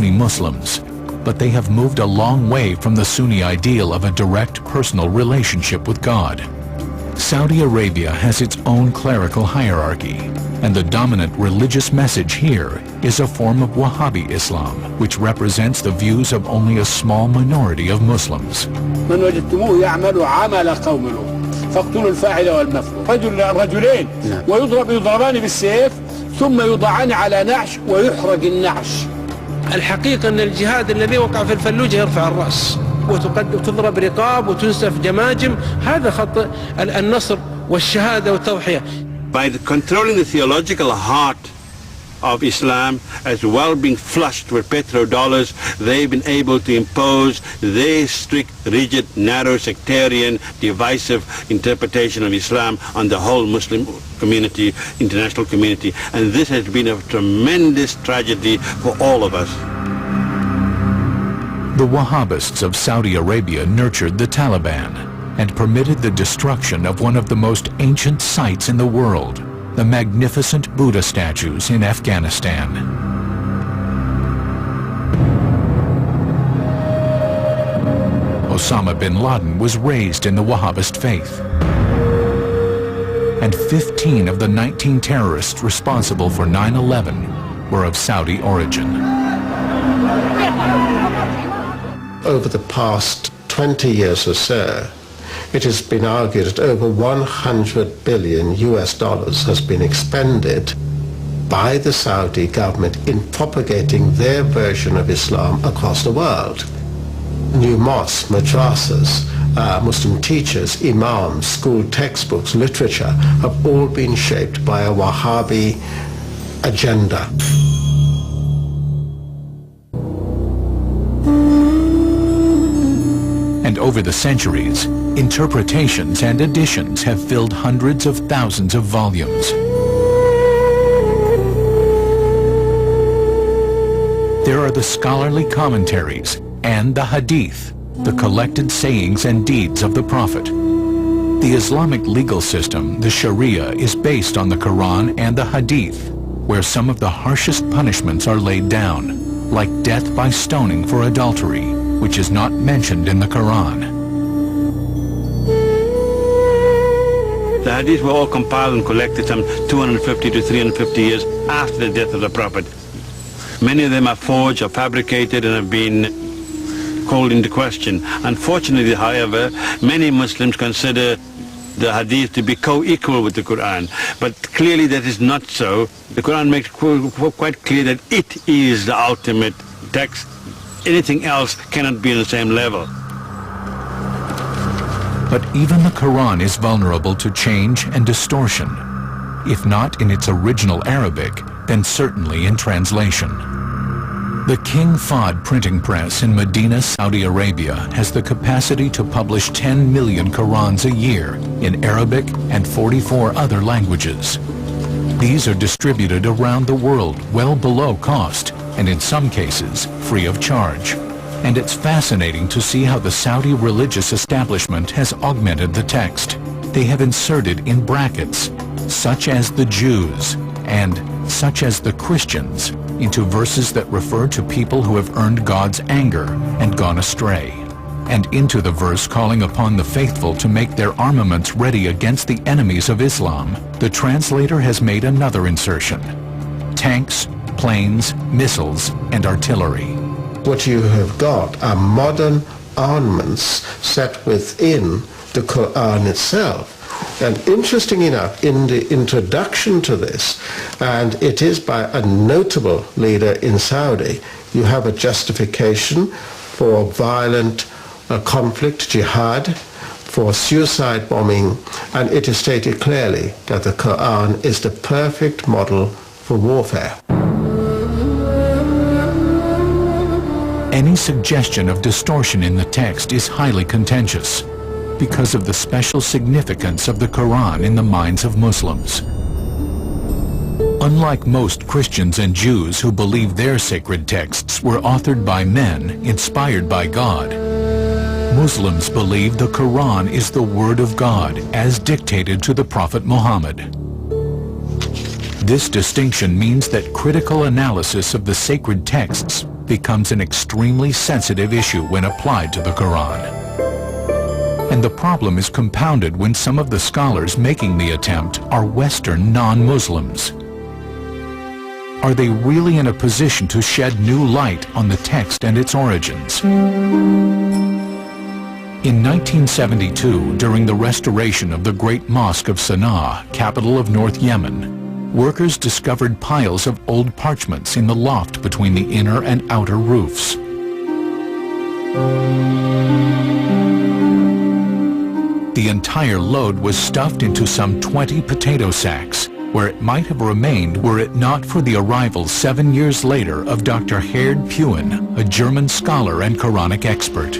Muslims, but they have moved a long way from the Sunni ideal of a direct personal relationship with God. Saudi Arabia has its own clerical hierarchy, and the dominant religious message here is a form of Wahhabi Islam, which represents the views of only a small minority of Muslims. من وجدتموه يعمل عمل قوم لوط فاقتلوا الفاعل والمفعول رجلين يضربان بالسيف ثم يوضعان على نعش ويحرق النعش. الحقيقة أن الجهاد الذي وقع في الفلوجة يرفع الرأس وتضرب رقاب وتنسف جماجم، هذا خط النصر والشهادة والتضحية. By controlling the theological heart of Islam, as well being flushed with petrodollars, they've been able to impose their strict, rigid, narrow, sectarian, divisive interpretation of Islam on the whole Muslim community, international community, and this has been a tremendous tragedy for all of us. The Wahhabists of Saudi Arabia nurtured the Taliban and permitted the destruction of one of the most ancient sites in the world, the magnificent Buddha statues in Afghanistan. Osama bin Laden was raised in the Wahhabist faith, and 15 of the 19 terrorists responsible for 9/11 were of Saudi origin. Over the past 20 years or so, it has been argued that over $100 billion has been expended by the Saudi government in propagating their version of Islam across the world. New mosques, madrasas, Muslim teachers, imams, school textbooks, literature have all been shaped by a Wahhabi agenda. And over the centuries, interpretations and additions have filled hundreds of thousands of volumes. There are the scholarly commentaries and the Hadith, the collected sayings and deeds of the Prophet. The Islamic legal system, the Sharia, is based on the Quran and the Hadith, where some of the harshest punishments are laid down, like death by stoning for adultery, which is not mentioned in the Quran. The hadith were all compiled and collected some 250 to 350 years after the death of the Prophet. Many of them are forged or fabricated and have been called into question. Unfortunately, however, many Muslims consider the hadith to be co-equal with the Quran, but clearly that is not so. The Quran makes quite clear that it is the ultimate text. Anything else cannot be on the same level. But even the Quran is vulnerable to change and distortion, if not in its original Arabic, then certainly in translation. The King Fahd printing press in Medina, Saudi Arabia has the capacity to publish 10 million Qurans a year in Arabic and 44 other languages. These are distributed around the world well below cost, and in some cases free of charge. And it's fascinating to see how the Saudi religious establishment has augmented the text. They have inserted in brackets, such as the Jews and such as the Christians, into verses that refer to people who have earned God's anger and gone astray, and into the verse calling upon the faithful to make their armaments ready against the enemies of Islam, the translator has made another insertion: tanks, planes, missiles, and artillery. What you have got are modern armaments set within the Quran itself. And interesting enough, in the introduction to this, and it is by a notable leader in Saudi, you have a justification for violent conflict, jihad, for suicide bombing, and it is stated clearly that the Quran is the perfect model for warfare. Any suggestion of distortion in the text is highly contentious because of the special significance of the Quran in the minds of Muslims. Unlike most Christians and Jews who believe their sacred texts were authored by men inspired by God, Muslims believe the Quran is the Word of God as dictated to the Prophet Muhammad. This distinction means that critical analysis of the sacred texts becomes an extremely sensitive issue when applied to the Quran. And the problem is compounded when some of the scholars making the attempt are Western non-Muslims. Are they really in a position to shed new light on the text and its origins? In 1972, during the restoration of the Great Mosque of Sana'a, capital of North Yemen, workers discovered piles of old parchments in the loft between the inner and outer roofs. The entire load was stuffed into some 20 potato sacks, where it might have remained were it not for the arrival 7 years later of Dr. Gerd Puin, a German scholar and Quranic expert.